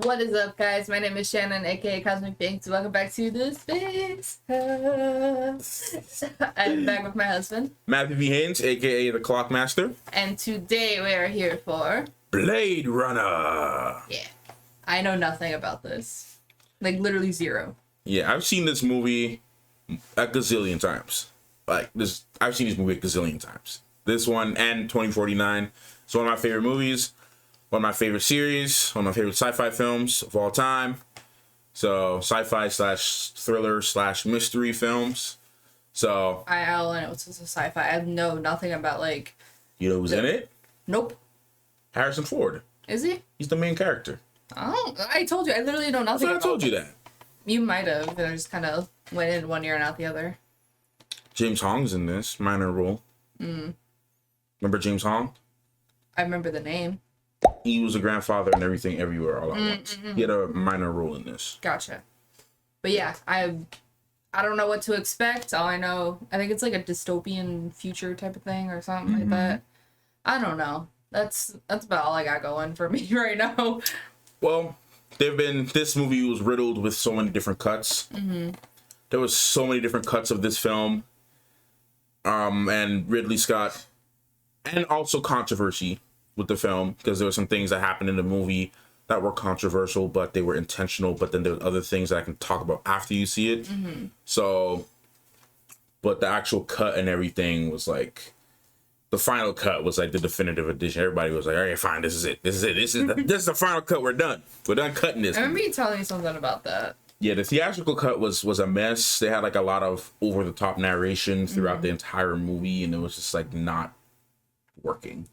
What is up, guys? My name is Shannon, aka Cosmic Banks. Welcome back to the Space House. I'm back with my husband, Matthew V. Haynes, aka the Clockmaster. and today we are here for Blade Runner. yeah. I know nothing about this, like literally zero. Yeah, I've seen this movie a gazillion times. I've seen this movie a gazillion times. This one and 2049. It's one of my favorite movies. One of my favorite series, one of my favorite sci-fi films of all time. So sci-fi / thriller / mystery films. So I all I know it's just a sci-fi. I know nothing about like. you know who's in it? Nope. Harrison Ford. Is he? He's the main character. Oh, I told you. I literally know nothing. I told you that. You might have, but I just kind of went in one ear and out the other. James Hong's in this minor role. Remember James Hong? I remember the name. He was a grandfather and everything everywhere all at once. He had a minor role in this. Gotcha. But yeah, I don't know what to expect. All I know, I think it's like a dystopian future type of thing or something like that. I don't know. That's about all I got going for me right now. Well, this movie was riddled with so many different cuts. There was so many different cuts of this film. And Ridley Scott, and also controversy with the film, because there were some things that happened in the movie that were controversial, but they were intentional. But then there were other things that I can talk about after you see it. So, but the actual cut and everything was like, the final cut was like the definitive edition. Everybody was like, all right, fine, this is it. This is the final cut. We're done. We're done cutting this. I remember you telling me something about that. Yeah, the theatrical cut was a mess. They had like a lot of over the top narration throughout the entire movie, and it was just like not working.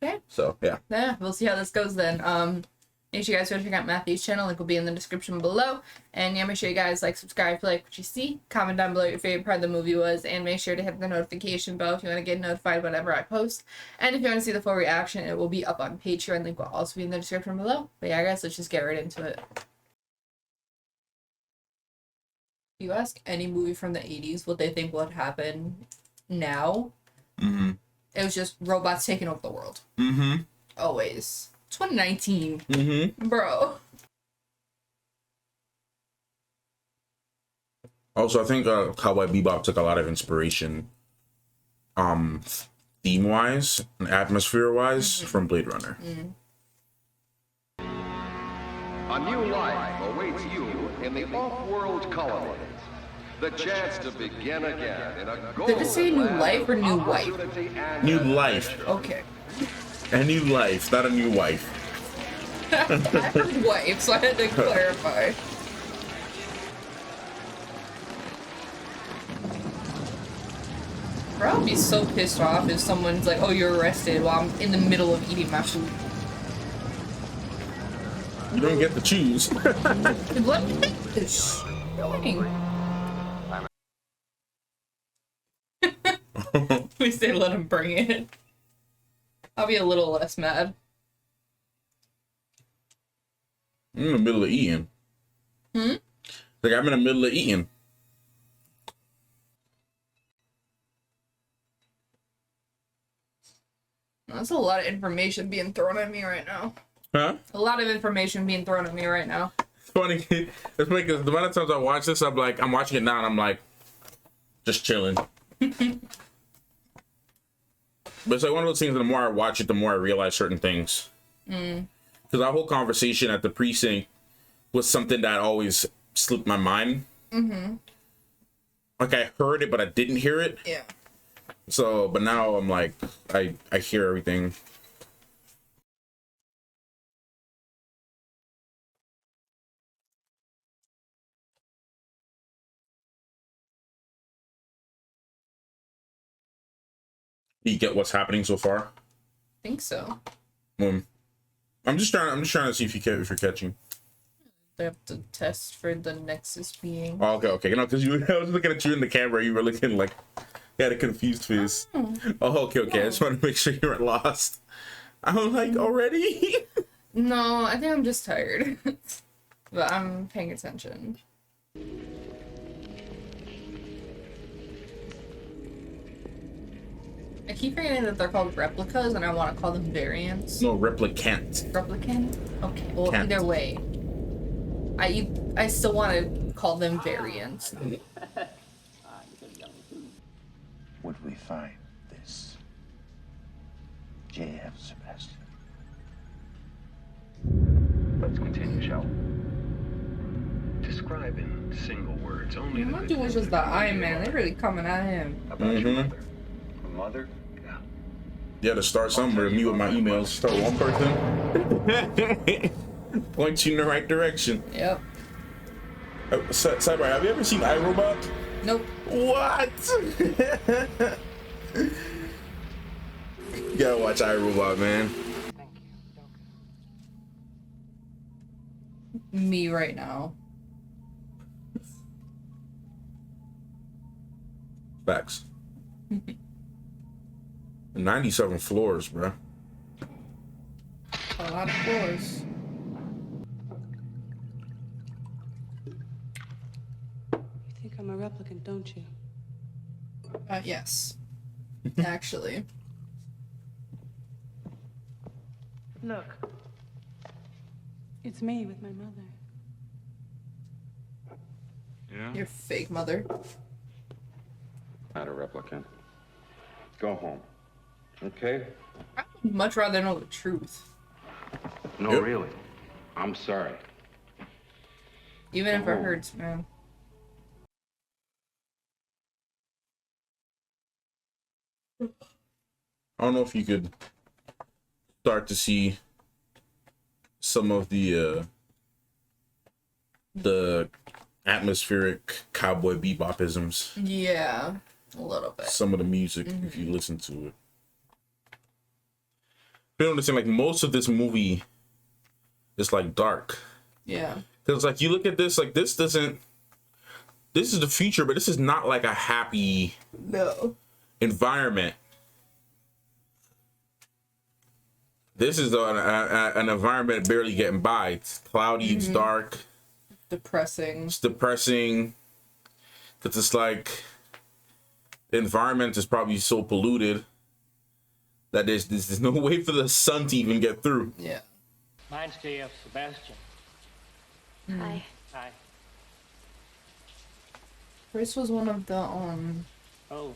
Okay. So yeah. Yeah, we'll see how this goes then. Make sure you guys go check out Matthew's channel. Link will be in the description below. And yeah, make sure you guys like, subscribe, if you like what you see. Comment down below what your favorite part of the movie was. And make sure to hit the notification bell if you want to get notified whenever I post. And if you want to see the full reaction, it will be up on Patreon. Link will also be in the description below. But yeah, guys, let's just get right into it. If you ask any movie from the 80s what they think would happen now, it was just robots taking over the world. Always. 2019. Bro. Also, I think Cowboy Bebop took a lot of inspiration, theme-wise and atmosphere-wise, from Blade Runner. A new life awaits you in the off-world colonies. The chance to begin again in a golden Did it say new life or new wife? New life. Okay. A new life, not a new wife. I heard wife, so I had to clarify. Bro, I'd be so pissed off if someone's like, oh, you're arrested while I'm in the middle of eating my food. You don't get to choose. Let me finish. We say let him bring it. I'll be a little less mad. I'm in the middle of eating. Like, I'm in the middle of eating. That's a lot of information being thrown at me right now. Huh? A lot of information being thrown at me right now. It's funny. It's funny because the amount of times I watch this, I'm watching it now and I'm like, just chilling. But it's like one of those things, the more I watch it, the more I realize certain things. Because our whole conversation at the precinct was something that always slipped my mind. Like, I heard it, but I didn't hear it. Yeah. So, but now I'm like, I hear everything. You get what's happening so far? I think so. I'm just trying to see if you're catching. I have to test for the Nexus being. Oh, okay. No, because I was looking at you in the camera. You were looking like you had a confused face. Oh, okay. I just want to make sure you weren't lost. I'm like, already? No, I think I'm just tired. But I'm paying attention. I keep forgetting that they're called replicas and I want to call them variants. No, replicant. Replicant? Okay, well, Can't. either way. I still want to call them variants. Would we find this J.F. Sebastian? Let's continue, shall we? Describe in single words only the Not good too much things as the that you Iron do Man. They're really coming at him. about your mother. A mother? Yeah. Yeah, to start somewhere, me with my emails, start one person, point you in the right direction. Yep. Sidebar, have you ever seen iRobot? Nope. What? You gotta watch iRobot, man. Me right now. Facts. 97 floors, bro. A lot of floors. You think I'm a replicant, don't you? Yes. Actually. Look. It's me with my mother. Yeah? Your fake mother. Not a replicant. Go home. Okay? I would much rather know the truth. No, Yep. really. I'm sorry. Even if it Oh. hurts, man. I don't know if you could start to see some of the atmospheric cowboy bebopisms, Yeah. A little bit. some of the music if you listen to it. But you understand, like most of this movie is like dark. Yeah. Because like you look at this, like this is the future, but this is not like a happy No. environment. This is an environment barely getting by. It's cloudy, it's dark, Depressing. it's depressing. Because it's like the environment is probably so polluted that there's no way for the sun to even get through. Yeah. Mine's J.F. Sebastian. Hi. Hi. Chris was one of the Oh,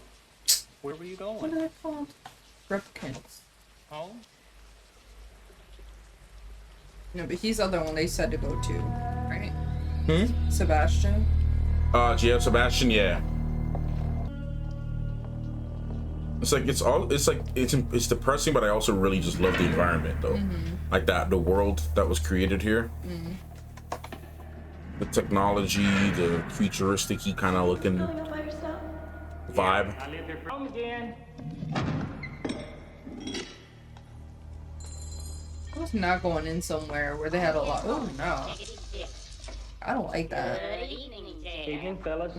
where were you what going? are they called? Replicants. Home? No, but he's the other one they said to go to, right? Hmm? Sebastian. J.F. Sebastian, yeah. It's like it's depressing, but I also really just love the environment though. Like the world that was created here. The technology, the futuristic-y kind of looking vibe. I live here for home again. I was not going in somewhere where they had a lot. Oh no. I don't like that. Evening, fellas.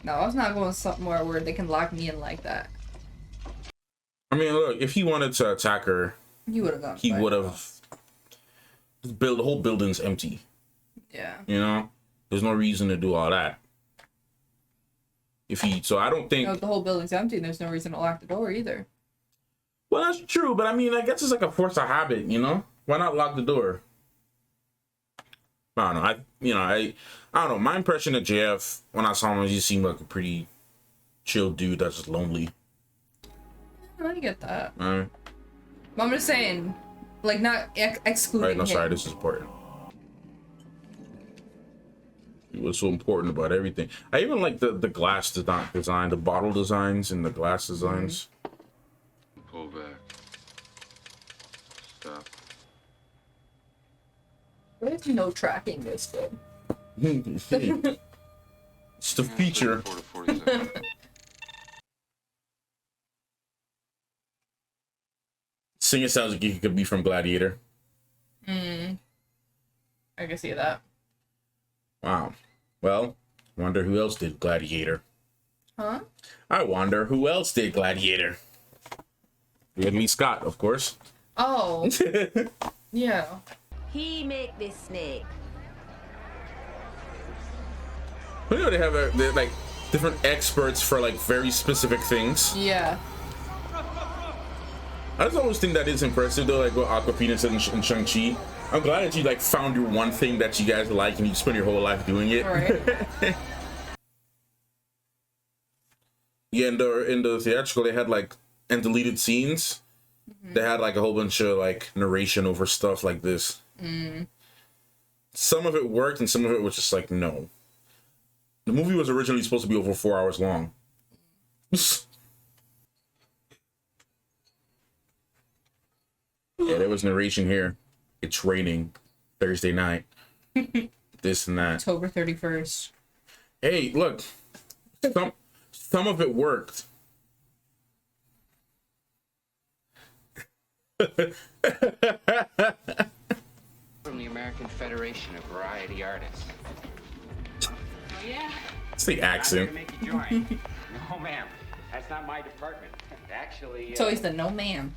No, I was not going somewhere where they can lock me in like that. I mean, look, if he wanted to attack her, You would have gone. he by would yourself. have built the whole building's empty. Yeah. You know, there's no reason to do all that. So I don't think. No, the whole building's empty and there's no reason to lock the door either. Well, that's true, but I mean, I guess it's like a force of habit. You know, why not lock the door? I don't know. I don't know. My impression of JF when I saw him, he seemed like a pretty chill dude that's just lonely. I get that. Right? But I'm just saying, like, not excluding Right? No, him. sorry. This is important. He was so important about everything. I even like the glass design, the bottle designs, and the glass designs. Pull back. Stop. Why is no tracking this good? It's the feature. 34 to 47. Singing sounds like you could be from Gladiator. I can see that. Wow. Well, wonder who else did Gladiator. Huh? I wonder who else did Gladiator. Ridley Scott, of course. Oh. Yeah. He make this snake. You know, they're like different experts for like very specific things. Yeah. I just always think that is impressive though, like what Awkwafina said in Shang-Chi. I'm glad that you like found your one thing that you guys like and you spend your whole life doing it. All right. Yeah, in the theatrical they had like and deleted scenes. They had like a whole bunch of like narration over stuff like this. Some of it worked and some of it was just like no. The movie was originally supposed to be over 4 hours long. Yeah, there was narration here. It's raining Thursday night. This and that. October 31st. Hey, look. Some of it worked. From the American Federation of Variety Artists. Oh, yeah? It's the I'm here to accent. make you join. No, ma'am. That's not my department. Actually, So he's the no ma'am.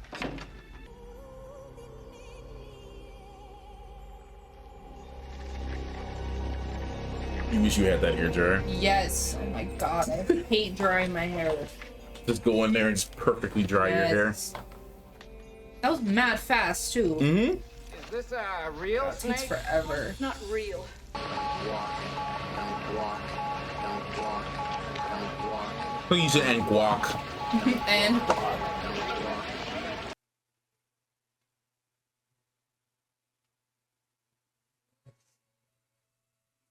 You wish you had that ear dryer. Yes. Oh my god, I hate drying my hair. Just go in there and just perfectly dry your hair. Yes. That was mad fast too. Mm-hmm. Is this a real It takes snake? forever. Not real. Please and guac. And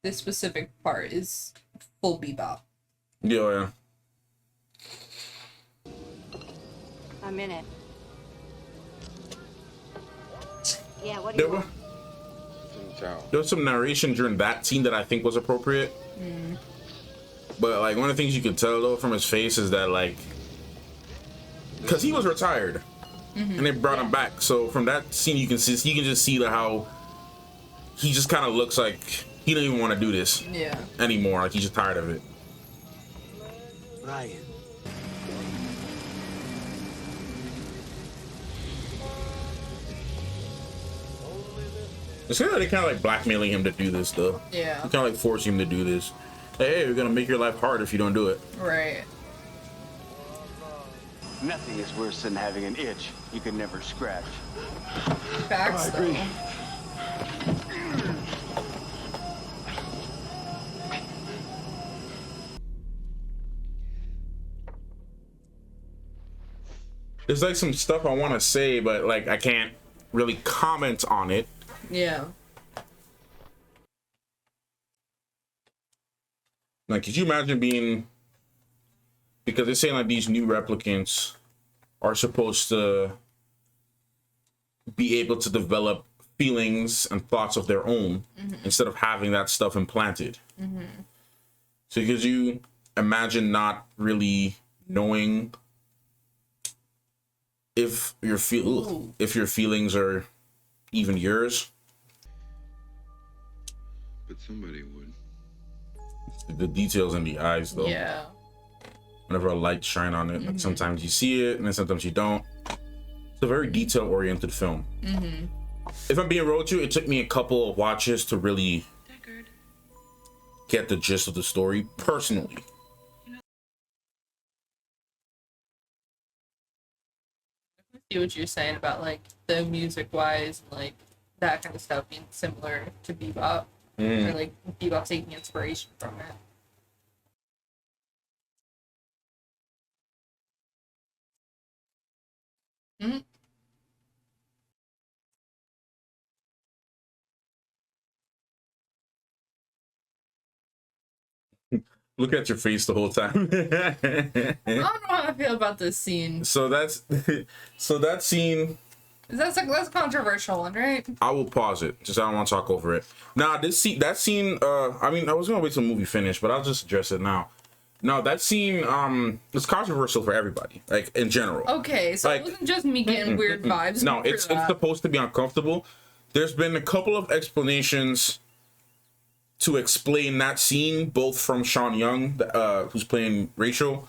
this specific part is full bebop. Yeah. I'm in it. Yeah, what do There you were want? there was some narration during that scene that I think was appropriate. But like one of the things you could tell though from his face is that like, because he was retired, and they brought him back. So from that scene you can just see how he just kind of looks like he don't even want to do this Yeah. anymore. Like he's just tired of it. Ryan. It's kind of they kind of like blackmailing him to do this though. Yeah. Kind of like forcing him to do this. Hey, we're gonna make your life hard if you don't do it. Right. Nothing is worse than having an itch you can never scratch. Facts though. There's like some stuff I want to say, but like I can't really comment on it. Yeah. Like, could you imagine being, because they're saying like these new replicants are supposed to be able to develop feelings and thoughts of their own instead of having that stuff implanted. So could you imagine not really knowing if your if your feelings are even yours? But somebody would. The details in the eyes though. Yeah. Whenever a light shine on it, like sometimes you see it and then sometimes you don't. It's a very detail oriented film. If I'm being real with you, it took me a couple of watches to really get the gist of the story personally. See what you're saying about like the music wise, like that kind of stuff being similar to bebop, or like bebop taking inspiration from it. Look at your face the whole time. I don't know how I feel about this scene. So that scene, That's a controversial one, right? I will pause it. Just I don't want to talk over it. Nah, that scene, I mean, I was gonna wait till the movie finished, but I'll just address it now. No, that scene, it's controversial for everybody, like in general. Okay, so Like- it wasn't just me getting weird vibes. No, for it's that. supposed to be uncomfortable. There's been a couple of explanations to explain that scene, both from Sean Young, who's playing Rachel,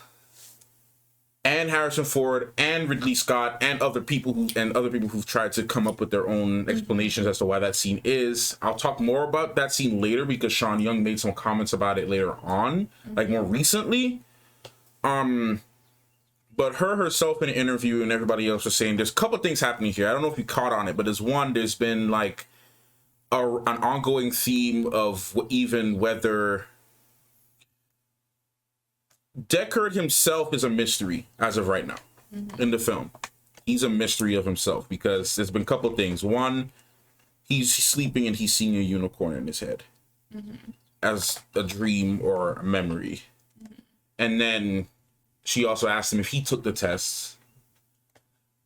and Harrison Ford, and Ridley Scott, and other people who've tried to come up with their own explanations as to why that scene is. I'll talk more about that scene later because Sean Young made some comments about it later on, like more recently. But her herself in an interview and everybody else was saying there's a couple things happening here. I don't know if you caught on it, but there's been like an ongoing theme of even whether Deckard himself is a mystery as of right now in the film. He's a mystery of himself because there's been a couple things. One, he's sleeping and he's seeing a unicorn in his head as a dream or a memory. And then she also asked him if he took the tests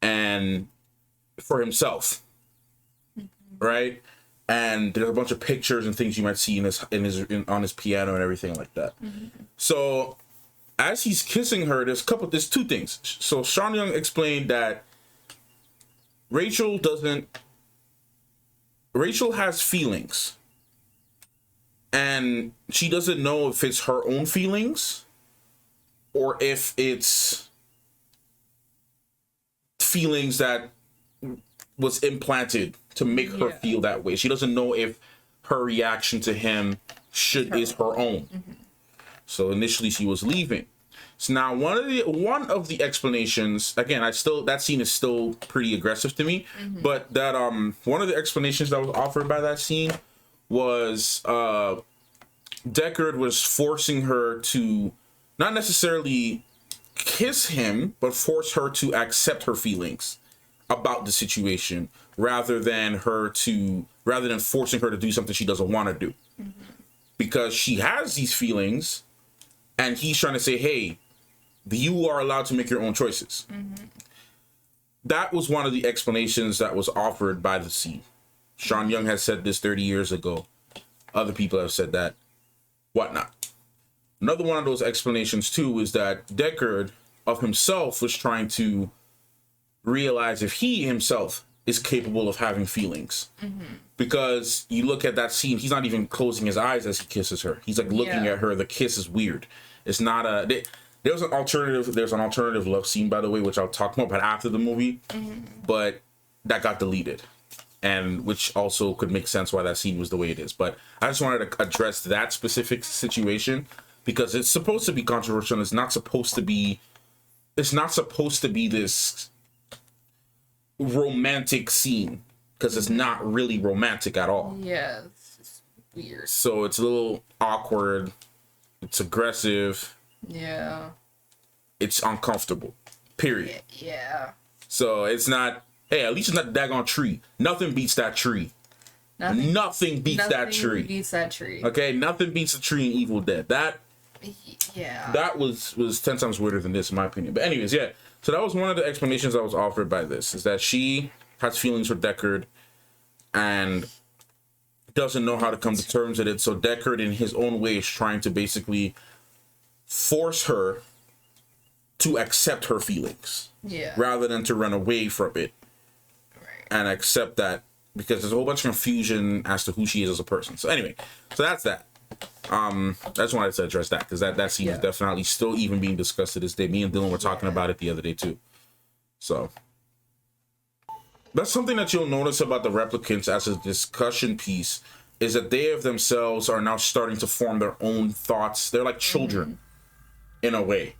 and for himself, right? And there's a bunch of pictures and things you might see on his piano and everything like that. So as he's kissing her, there's two things. So Sean Young explained that Rachel has feelings, and she doesn't know if it's her own feelings or if it's feelings that was implanted to make her feel that way. She doesn't know if her reaction to him is her own. So initially she was leaving. So now one of the explanations, again, that scene is still pretty aggressive to me, but that one of the explanations that was offered by that scene was Deckard was forcing her to not necessarily kiss him, but force her to accept her feelings about the situation rather than forcing her to do something she doesn't want to do. Because she has these feelings and he's trying to say, hey, you are allowed to make your own choices. That was one of the explanations that was offered by the scene. Sean Young has said this 30 years ago. Other people have said that, whatnot. Another one of those explanations too is that Deckard of himself was trying to realize if he himself is capable of having feelings. Because you look at that scene, he's not even closing his eyes as he kisses her. He's like looking at her. The kiss is weird. It's not there's an alternative love scene, by the way, which I'll talk more about after the movie, but that got deleted, and which also could make sense why that scene was the way it is. But I just wanted to address that specific situation because it's supposed to be controversial. It's not supposed to be this romantic scene because it's not really romantic at all. Yeah, it's just weird. So it's a little awkward. It's aggressive. Yeah. It's uncomfortable. Period. Yeah. So it's not, hey, at least it's not a daggone tree. Nothing beats that tree. Nothing beats that tree. Okay, nothing beats the tree in Evil Dead. That was 10 times weirder than this, in my opinion. But anyways, yeah. So that was one of the explanations that was offered by this, is that she has feelings for Deckard and doesn't know how to come to terms with it. So Deckard, in his own way, is trying to basically force her to accept her feelings rather than to run away from it and accept that, because there's a whole bunch of confusion as to who she is as a person. So anyway, so that's that. I just wanted to address that because that scene is definitely still even being discussed to this day. Me and Dylan were talking about it the other day too. So that's something that you'll notice about the replicants as a discussion piece, is that they of themselves are now starting to form their own thoughts. They're like children in a way.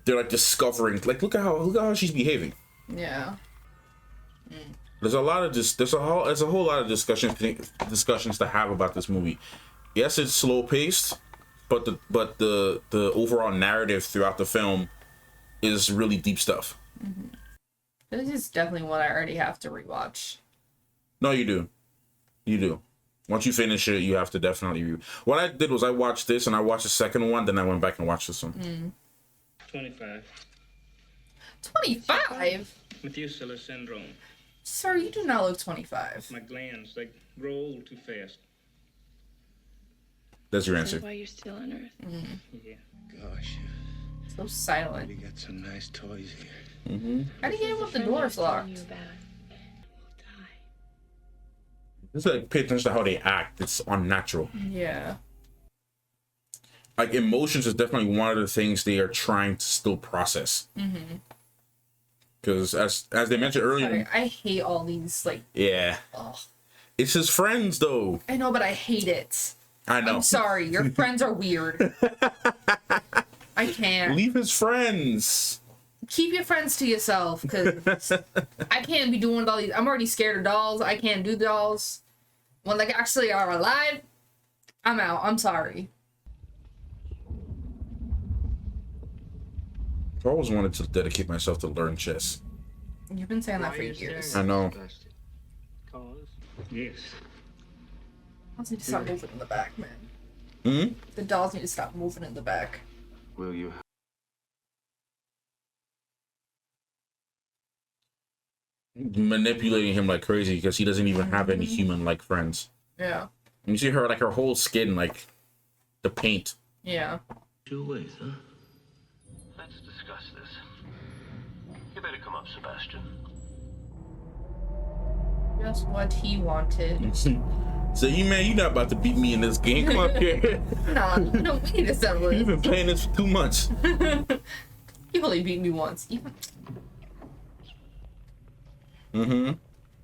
They're like discovering, like, look at how she's behaving. Yeah. There's a lot of there's a whole lot of discussions to have about this movie. Yes, it's slow paced, but the overall narrative throughout the film is really deep stuff. This is definitely one I already have to rewatch. No, you do. Once you finish it, you have to definitely What I did was I watched this and I watched the second one, then I went back and watched this one. 25. 25? Methuselah syndrome. Sir, you do not look 25. My glands, they roll too fast. That's your answer. That's why you're still on Earth. Yeah. Gosh, So silent. we got some nice toys here. How do you get in with the doors locked? Just like pay attention to how they act. It's unnatural. Yeah. Like emotions is definitely one of the things they are trying to still process. Because as they mentioned earlier, Sorry, I hate all these, like... yeah, Ugh. it's his friends though. I know, but I hate it. I know. I'm sorry, your friends are weird. I can't. Leave his friends. Keep your friends to yourself, because I can't be doing all these. I'm already scared of dolls. I can't do dolls. when they actually are alive, I'm out. I'm sorry. I always wanted to dedicate myself to learn chess. You've been saying that for years. I know. Yes. Dolls need to stop moving in the back, man. Hmm? The dolls need to stop moving in the back. Will you? Manipulating him like crazy because he doesn't even have any human-like friends. Yeah. And you see her, like, her whole skin, like, the paint. Yeah. 2 ways, huh? Let's discuss this. You better come up, Sebastian. Just what he wanted. So you, man, you're not about to beat me in this game. Come up here. Nah, no, we need to settle You've it. been playing this for 2 months. You only beat me once. Mm-hmm.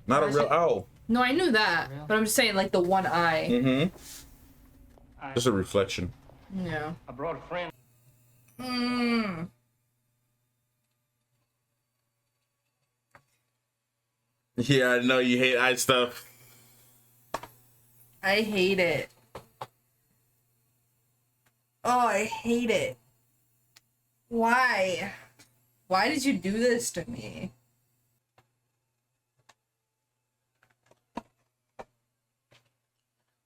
Not a real owl. No, I knew that, but I'm just saying, like, the one eye. Mm-hmm. Just a reflection. Yeah. I brought a friend. Yeah, I know you hate eye stuff. I hate it. Oh, I hate it. Why? Why did you do this to me?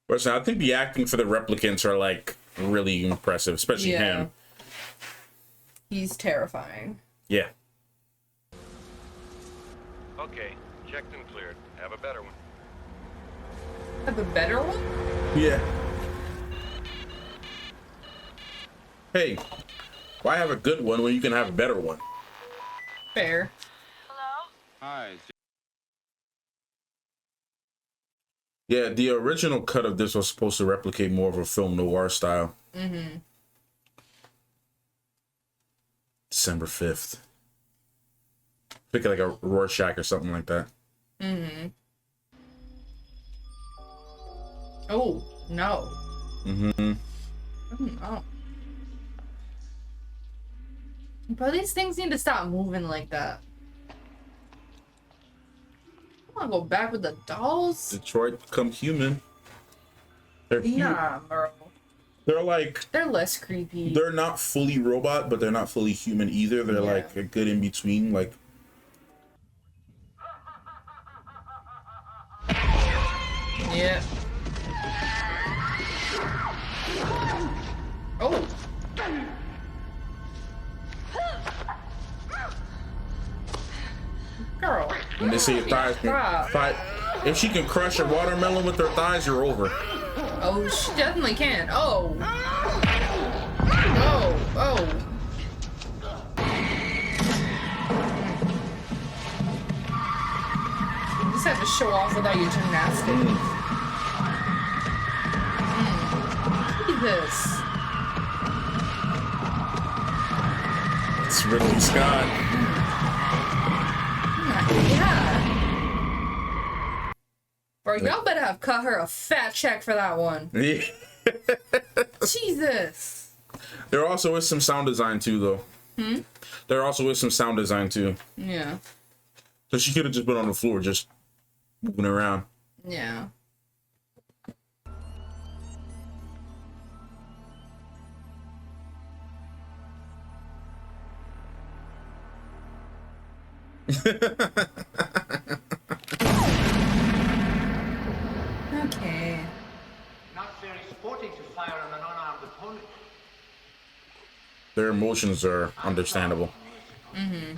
Listen, I think the acting for the replicants are, like, really impressive, especially him. He's terrifying. Yeah. Okay, checked and cleared. Have a better one. Have a better one? Yeah. Hey, why have a good one when you can have a better one? Fair. Hi. Yeah, the original cut of this was supposed to replicate more of a film noir style. Mm-hmm. December 5th. Pick like a Rorschach or something like that. Mm-hmm. Oh, no. Mm-hmm. Oh, no. But these things need to stop moving like that. I want to go back with the dolls. Detroit become human. They're Nah, bro. They're like, They're less creepy. they're not fully robot, but they're not fully human either. They're like a good in between. Like, Yeah. Oh. Girl. when they say your thighs can Stop. fight, if she can crush a watermelon with her thighs, you're over. Oh, she definitely can. Oh. Oh. Oh. You just have to show off without your gymnastics. Look at this. It's Ridley Scott. Yeah. Bro, y'all better have cut her a fat check for that one. Yeah. Jesus. There also is some sound design too, though. There also is some sound design too. Yeah. So she could have just been on the floor, just moving around. Yeah. Okay. Not very sporting to fire on an unarmed opponent. Their emotions are understandable. Mm-hmm.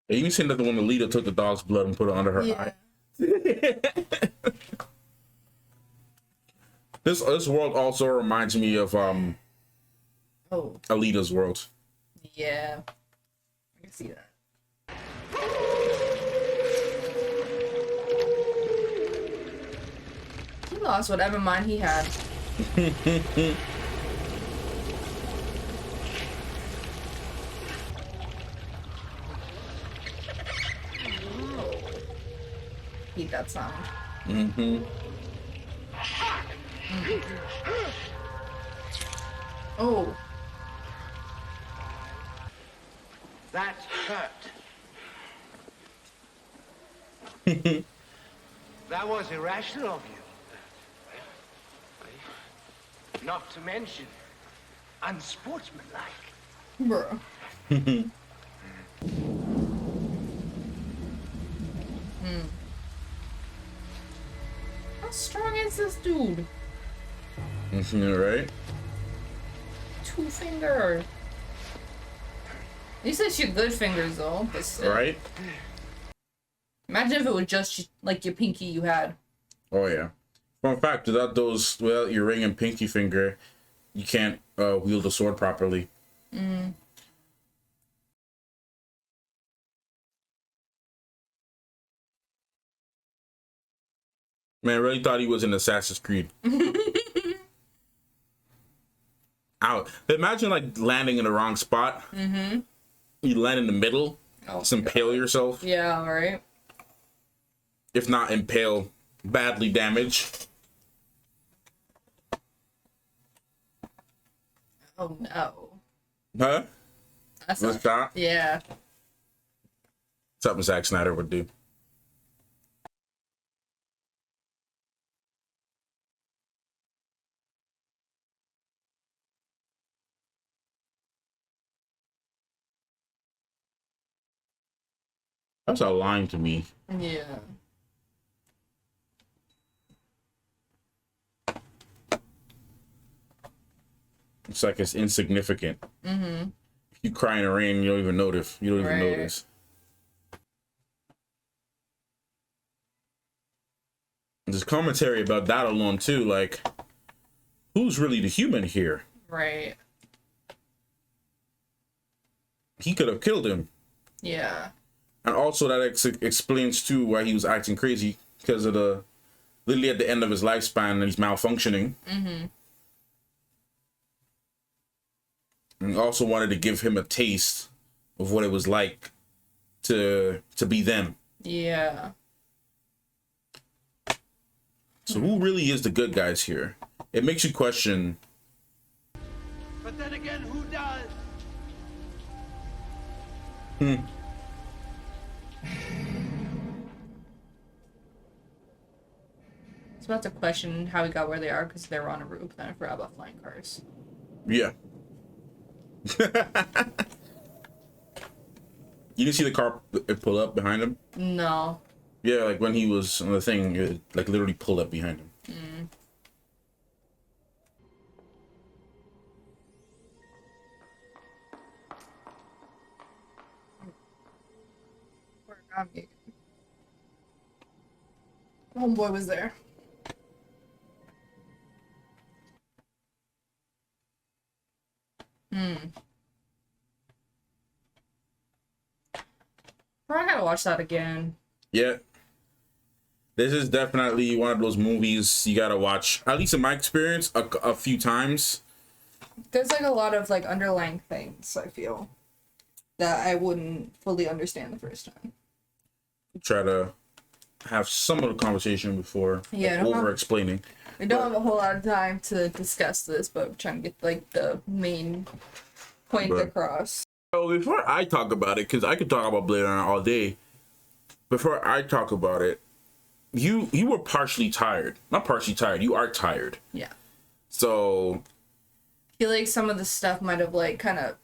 Yeah, you seen that the one Alita took the dog's blood and put it under her eye. This world also reminds me of Oh. Alita's world. Yeah. I can see that. He lost whatever mind he had. Hate that sound. Mm-hmm. Oh. That hurt. That was irrational of you. Not to mention, unsportsmanlike. Bro. How strong is this dude? Right? 2 finger. He said she had good fingers though, but still. Right? Imagine if it was just like your pinky you had. Oh yeah. Fun fact, without your ring and pinky finger, you can't wield a sword properly. Man, I really thought he was in Assassin's Creed. Out. Imagine like landing in the wrong spot. You land in the middle. Just impale yourself. Yeah, right. If not impale, badly damage. Oh no. Huh? That's Was not, that? yeah. Something Zack Snyder would do. That's a line to me. Yeah. It's like it's insignificant. If you cry in the rain, you don't even notice. You don't even Right. notice. There's commentary about that alone too. Like, who's really the human here? Right. He could have killed him. Yeah. And also that explains too why he was acting crazy, because of literally at the end of his lifespan and he's malfunctioning. And he also wanted to give him a taste of what it was like to be them. Yeah. So who really is the good guys here? It makes you question. But then again, who does? It's about to question how we got where they are because they were on a roof. Then I forgot about flying cars. Yeah. You didn't see the car pull up behind him? No. Yeah, like when he was on the thing, it like literally pulled up behind him. Homeboy was there. I gotta watch that again. Yeah. This is definitely one of those movies you gotta watch, at least in my experience, a few times. There's like a lot of like underlying things I feel that I wouldn't fully understand the first time. Try to have some of the conversation before over explaining. We don't have a whole lot of time to discuss this, but I'm trying to get like the main point across. So before I talk about it, because I could talk about Blade Runner all day. Before I talk about it, you were partially tired. Not partially tired. You are tired. Yeah. So I feel like some of the stuff might have like kind of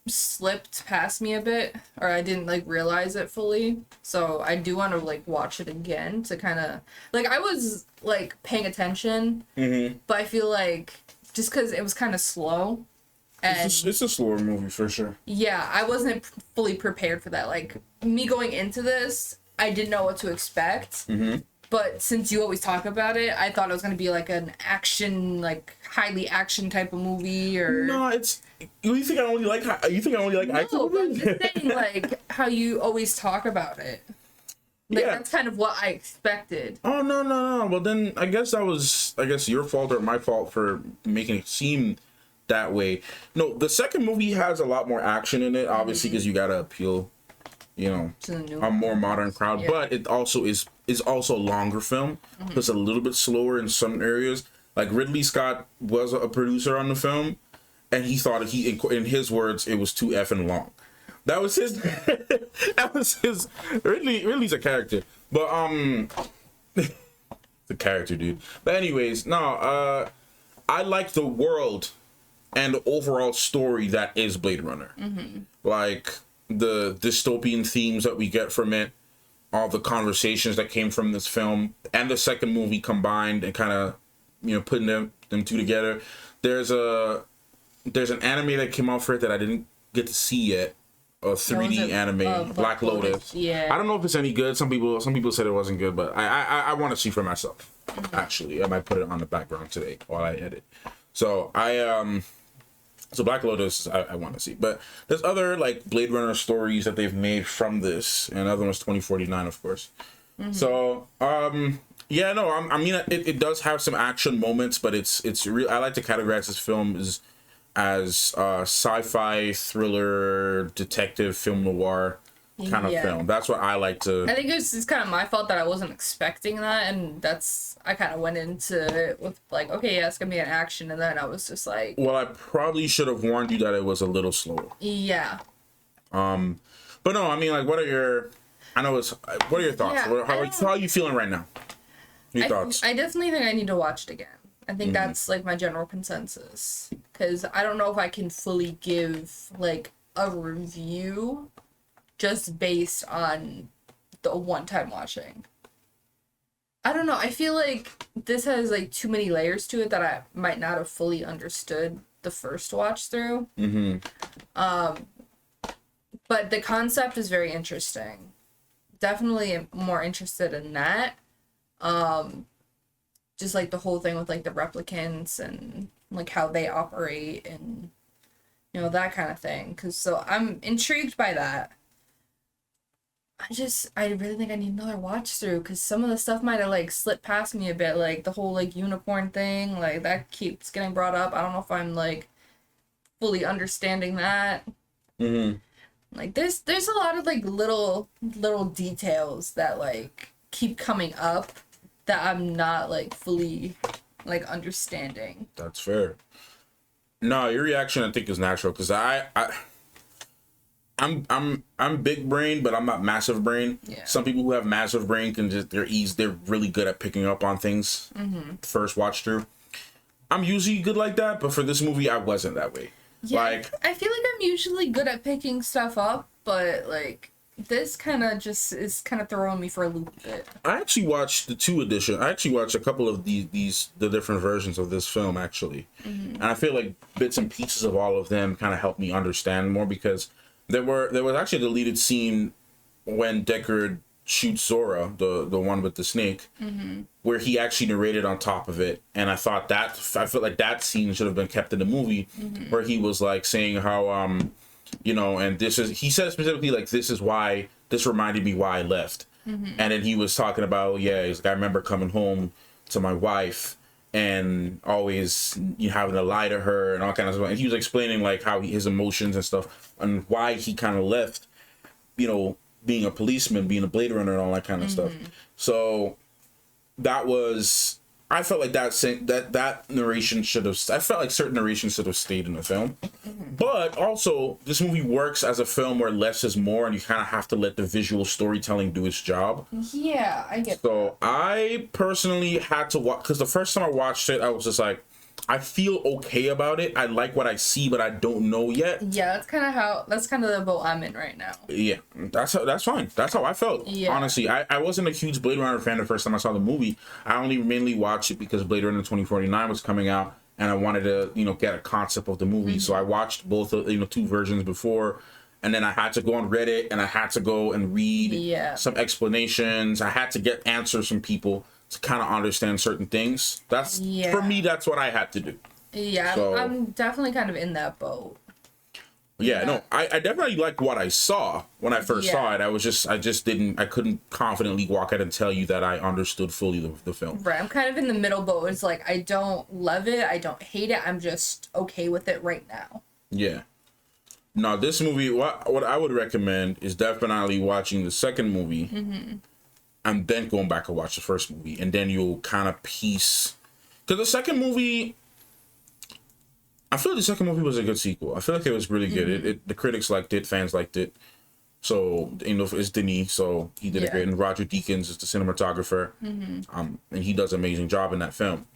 slipped past me a bit, or I didn't like realize it fully. So I do want to like watch it again to kind of like I was like paying attention, but I feel like just because it was kind of slow. And it's a slower movie for sure. Yeah, I wasn't fully prepared for that. Like me going into this, I didn't know what to expect. But since you always talk about it, I thought it was gonna be like an action, like highly action type of movie, or no, it's. You think I only like? You think I only like action no, but I'm movies? just saying like how you always talk about it. Like Yeah. that's kind of what I expected. Oh no. Well then, I guess that was your fault or my fault for making it seem that way. No, the second movie has a lot more action in it, obviously, because you gotta appeal, to the new a more modern crowd. Yeah. But it also is also a longer film. It's a little bit slower in some areas. Like Ridley Scott was a producer on the film, and he thought in his words, it was too effing long. That was his. That was his. Ridley's a character, but the character, dude. But anyways, no. I like the world and the overall story that is Blade Runner. Like the dystopian themes that we get from it, all the conversations that came from this film and the second movie combined, and kind of, putting them two together. There's an anime that came out for it that I didn't get to see yet. A 3D anime, Black Lotus. Yeah. I don't know if it's any good. Some people said it wasn't good, but I want to see for myself. Actually, I might put it on the background today while I edit. So so Black Lotus I want to see, but there's other like Blade Runner stories that they've made from this, and another one's 2049, of course. So yeah, no, I mean it does have some action moments, but it's real. I like to categorize this film as sci-fi thriller detective film noir kind of film. That's what I like to. I think it's kind of my fault that I wasn't expecting that, and I kind of went into it with like, okay, yeah, it's gonna be an action, and then I was just like, well, I probably should have warned you that it was a little slow. Yeah. But no, I mean, like, what are your thoughts? Yeah, How are you feeling right now? Your thoughts? I definitely think I need to watch it again. I think that's like my general consensus, because I don't know if I can fully give like a review just based on the one-time watching. I don't know. I feel like this has like too many layers to it that I might not have fully understood the first watch through. But the concept is very interesting. Definitely more interested in that. Just like the whole thing with like the replicants and like how they operate and that kind of thing. So I'm intrigued by that. I really think I need another watch through, because some of the stuff might have like slipped past me a bit, like the whole like unicorn thing, like that keeps getting brought up. I don't know if I'm like fully understanding that. Like there's a lot of like little details that like keep coming up that I'm not like fully like understanding. That's fair. No, your reaction I think is natural, because I'm big brain, but I'm not massive brain. Yeah. Some people who have massive brain can they're really good at picking up on things first watch through. I'm usually good like that, but for this movie I wasn't that way. Yeah, Like, I feel like I'm usually good at picking stuff up, but like this kind of just is kind of throwing me for a loop a bit. I actually watched the 2 edition. I actually watched a couple of the different versions of this film actually, and I feel like bits and pieces of all of them kind of helped me understand more, because there was actually a deleted scene when Deckard shoots Zora, the one with the snake, where he actually narrated on top of it, and I felt like that scene should have been kept in the movie, where he was like saying how and he said specifically like, this is why this reminded me why I left, and then he was talking about he's like, I remember coming home to my wife and always having to lie to her and all kinds of stuff. And he was explaining like how his emotions and stuff and why he kind of left, being a policeman, being a Blade Runner and all that kind of stuff. So that was, I felt like that narration I felt like certain narrations should have stayed in the film. But also, this movie works as a film where less is more, and you kind of have to let the visual storytelling do its job. Yeah, I get that. So I personally had to watch, because the first time I watched it, I was just like, I feel okay about it. I like what I see, but I don't know yet. Yeah, that's kind of the boat I'm in right now. Yeah, that's fine. That's how I felt. Yeah. Honestly, I wasn't a huge Blade Runner fan the first time I saw the movie. I only mainly watched it because Blade Runner 2049 was coming out, and I wanted to, get a concept of the movie. So I watched both of 2 versions before, and then I had to go on Reddit and I had to go and read some explanations. I had to get answers from people to kind of understand certain things. For me, that's what I had to do. Yeah, so, I'm definitely kind of in that boat. Yeah, no, I definitely liked what I saw when I first saw it. I couldn't confidently walk out and tell you that I understood fully the film. Right, I'm kind of in the middle boat. It's like, I don't love it, I don't hate it, I'm just okay with it right now. Yeah. Now, this movie, what I would recommend is definitely watching the second movie, and then going back and watch the first movie, and then you'll kind of piece, because the second movie, I feel like the second movie was a good sequel. I feel like it was really good. The critics liked it, fans liked it. So, you know, it's Denis, so he did it great. And Roger Deakins is the cinematographer. And he does an amazing job in that film.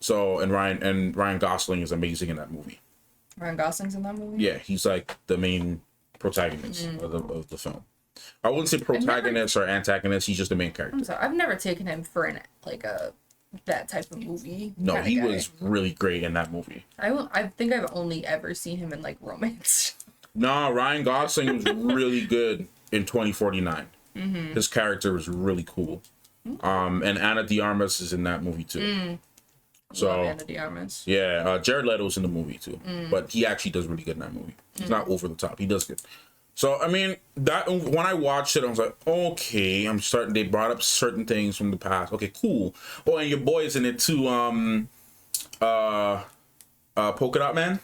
So, and Ryan Gosling is amazing in that movie. Ryan Gosling's in that movie? Yeah, he's like the main protagonist of the film. I wouldn't say protagonist or antagonist, he's just the main character. I'm sorry, I've never taken him for that type of movie. No, he was really great in that movie. I think I've only ever seen him in like romance. No, Ryan Gosling was really good in 2049. His character was really cool. And Ana de Armas is in that movie too. So Love Ana de Armas. Yeah, Jared Leto's in the movie too, but he actually does really good in that movie. He's not over the top. He does good. So I mean, that when I watched it, I was like, okay, They brought up certain things from the past. Okay, cool. Oh, and your boy is in it too. Polka Dot Man.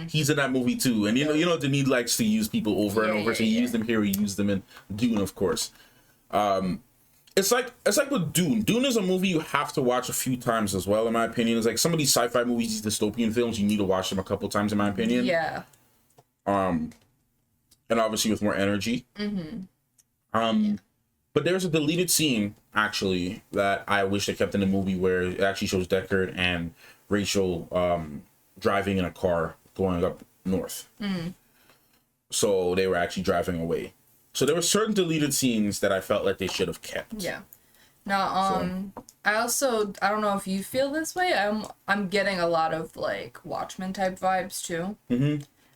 He's in that movie too, and you know, Denis likes to use people over and over. So he used them here. He used them in Dune, of course. It's like with Dune. Dune is a movie you have to watch a few times as well, in my opinion. It's like some of these sci-fi movies, these dystopian films, you need to watch them a couple times, in my opinion. Yeah. And obviously with more energy. But there's a deleted scene actually that I wish they kept in the movie where it actually shows Deckard and Rachel driving in a car going up north. So they were actually driving away. So there were certain deleted scenes that I felt like they should have kept. Yeah. Now, I don't know if you feel this way. I'm getting a lot of like Watchmen type vibes too.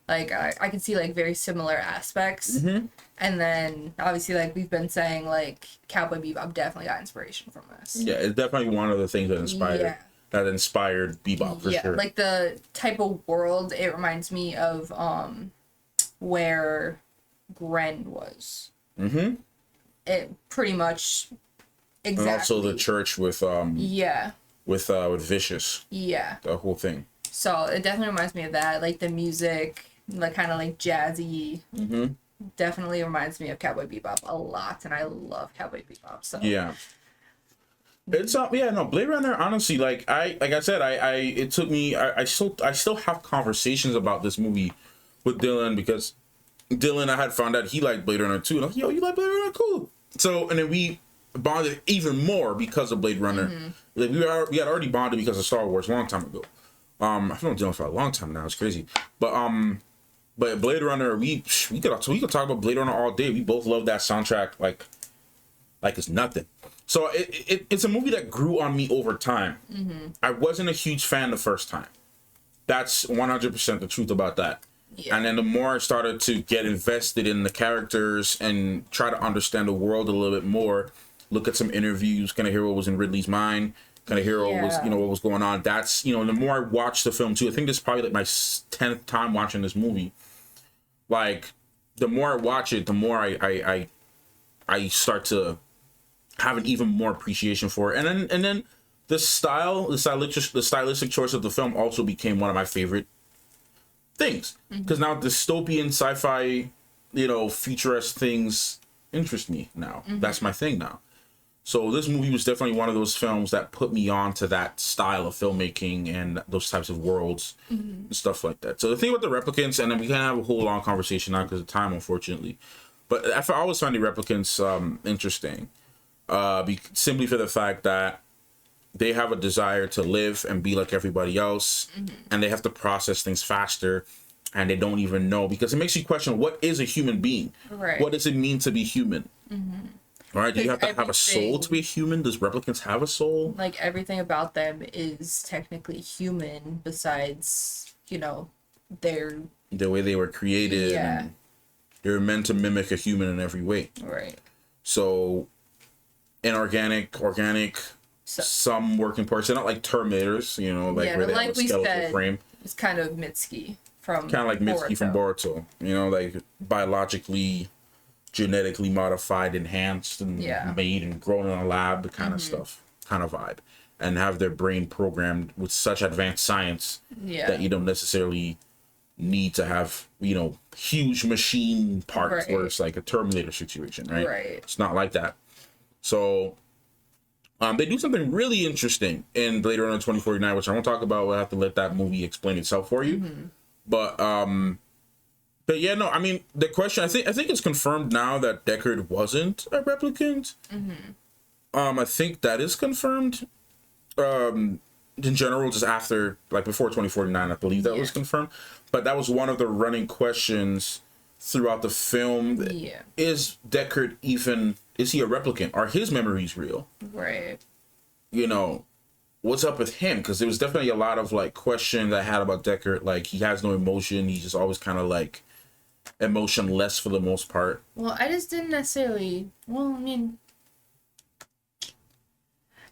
Like I can see like very similar aspects. And then obviously like we've been saying, like Cowboy Bebop definitely got inspiration from this. Yeah, it's definitely one of the things that inspired Bebop for sure. Like the type of world, it reminds me of where Gren was. It pretty much exactly. And also the church with with Vicious. Yeah. The whole thing. So it definitely reminds me of that, like the music, like kind of like jazzy. Definitely reminds me of Cowboy Bebop a lot, and I love Cowboy Bebop. So yeah. It's Blade Runner, honestly, like I said, it took me, I still have conversations about this movie with Dylan, because Dylan, I had found out he liked Blade Runner too, and I was like, yo, you like Blade Runner? Cool. So, and then we bonded even more because of Blade Runner. Like we had already bonded because of Star Wars a long time ago. I've known Dylan for a long time now. It's crazy, but Blade Runner, we could talk about Blade Runner all day. We both love that soundtrack like it's nothing. So it's a movie that grew on me over time. I wasn't a huge fan the first time. That's 100% the truth about that. Yeah. And then the more I started to get invested in the characters and try to understand the world a little bit more, look at some interviews, kind of hear what was in Ridley's mind, kind of hear what was, what was going on. That's, the more I watched the film too, I think this is probably like my 10th time watching this movie. Like, the more I watch it, the more I start to have an even more appreciation for it. And then the stylistic choice of the film also became one of my favorite things. Because now dystopian sci-fi, futurist things interest me now. That's my thing now. So this movie was definitely one of those films that put me on to that style of filmmaking and those types of worlds and stuff like that. So the thing about the replicants, and then we can't have a whole long conversation now because of time, unfortunately. But I always find the replicants interesting, simply for the fact that they have a desire to live and be like everybody else, and they have to process things faster, and they don't even know, because it makes you question, what is a human being? Right. What does it mean to be human? All right, do you have to have a soul to be a human? Does replicants have a soul? Like, everything about them is technically human, besides, their... the way they were created. Yeah. And they're meant to mimic a human in every way. Right. So, inorganic, organic, some working parts. They're not like Terminators, where they have a skeletal frame. It's kind of Mitsuki from Mitsuki from Boruto. Like biologically, genetically modified, enhanced, and made and grown in a lab, kind of stuff, kind of vibe, and have their brain programmed with such advanced science that you don't necessarily need to have huge machine parts where it's like a Terminator situation, right? It's not like that. So They do something really interesting in Blade Runner 2049, which I won't talk about. We'll have to let that movie explain itself for you. But yeah, no, I mean, the question, I think it's confirmed now that Deckard wasn't a replicant. I think that is confirmed. In general, just after, like, before 2049, I believe that was confirmed. But that was one of the running questions throughout the film. Yeah. Is Deckard even, is he a replicant? Are his memories real? Right. You know, what's up with him? Because there was definitely a lot of, like, questions I had about Deckard. Like, he has no emotion. He's just always kind of, like, emotionless for the most part. Well, I just didn't necessarily, well, I mean,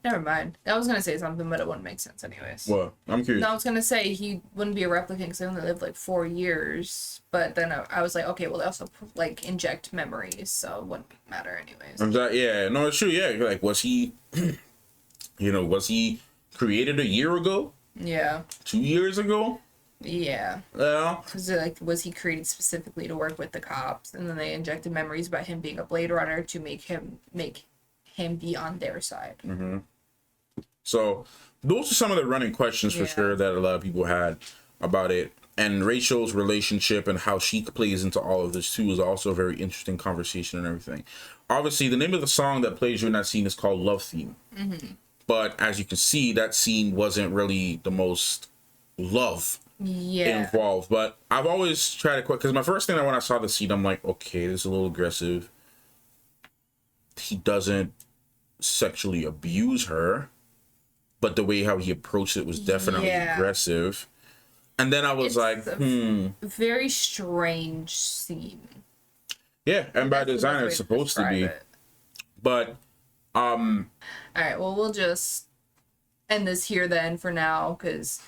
never mind. I was going to say something, but it wouldn't make sense anyways. Well, I'm curious. No, I was going to say he wouldn't be a replicant because they only lived like 4 years. But then I was like, okay, well, they also like inject memories, so it wouldn't matter anyways. Yeah, no, it's true. Yeah, like, was he, you know, was he created a year ago? Yeah. 2 years ago? Yeah. Yeah. Because like, was he created specifically to work with the cops, and then they injected memories about him being a Blade Runner to make him be on their side. So those are some of the running questions for sure that a lot of people had about it. And Rachel's relationship and how she plays into all of this too is also a very interesting conversation and everything. Obviously, the name of the song that plays during that scene is called Love Theme. But as you can see, that scene wasn't really the most love involved. But I've always tried to quit, because my first thing when I saw the scene, I'm like, okay, this is a little aggressive. He doesn't sexually abuse her, but the way how he approached it was definitely aggressive. And then I was very strange scene. Yeah, and by design it's supposed to be. But all right, well, we'll just end this here then for now, because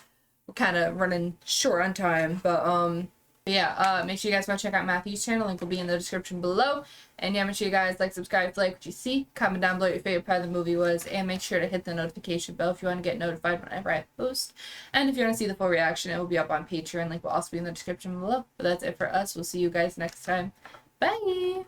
we're kind of running short on time. But yeah, make sure you guys go check out Matthew's channel. Link will be in the description below. And yeah, make sure you guys like, subscribe, like what you see. Comment down below what your favorite part of the movie was. And make sure to hit the notification bell if you want to get notified whenever I post. And if you want to see the full reaction, it will be up on Patreon. Link will also be in the description below. But that's it for us. We'll see you guys next time. Bye!